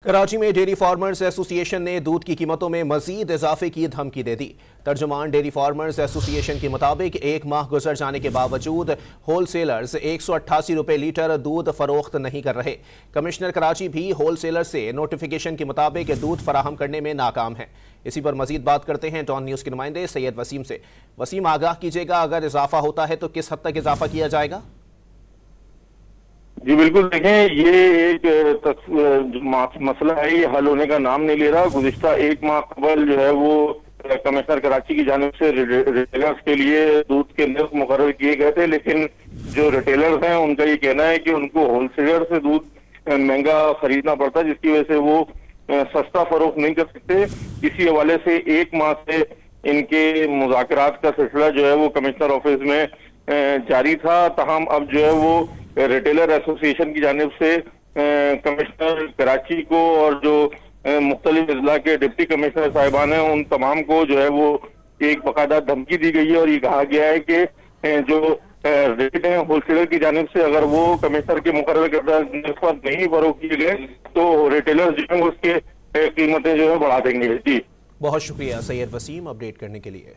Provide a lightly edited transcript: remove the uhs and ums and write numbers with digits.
कराची में dairy farmers association ने दूध की कीमतों में मजीद इजाफे की धमकी दे दी। तर्जुमान डेयरी फार्मर्स एसोसिएशन के मुताबिक एक माह गुजर जाने के बावजूद होलसेलर्स 188 रुपये लीटर दूध फरोख्त नहीं कर रहे। कमिश्नर कराची भी होलसेलर से नोटिफिकेशन के मुताबिक दूध फराहम करने में नाकाम है। इसी पर मजीद बात करते हैं डॉन न्यूज़ के नुमाइंदे सैयद वसीम से। वसीम, आगाह कीजिएगा, अगर इजाफा होता है तो किस हद तक इजाफा किया जाएगा? जी बिल्कुल, देखें, ये एक मसला है, ये हल होने का नाम नहीं ले रहा। गुज़िश्ता एक माह कबल जो है वो कमिश्नर कराची की जानिब से रिटेलर्स के लिए दूध के निर्ख मुकर्रर किए गए थे, लेकिन जो रिटेलर्स हैं उनका ये कहना है कि उनको होलसेलर से दूध महंगा खरीदना पड़ता है, जिसकी वजह से वो सस्ता फरोख्त नहीं कर सकते। इसी हवाले से एक माह से इनके मुज़ाकरात का सिलसिला जो है वो कमिश्नर ऑफिस में जारी था। तहम अब जो है वो रिटेलर एसोसिएशन की जानिब से कमिश्नर कराची को और जो मुख्तलिफ अजला के डिप्टी कमिश्नर साहिबान हैं उन तमाम को जो है वो एक बाकायदा धमकी दी गई है और ये कहा गया है कि जो रेट हैं होलसेलर की जानिब से अगर वो कमिश्नर के मुकर्रर करदा पर नहीं फरोख्त किए गए तो रिटेलर जो है उसके कीमतें जो है बढ़ा देंगे। जी बहुत शुक्रिया सैयद वसीम अपडेट करने के लिए।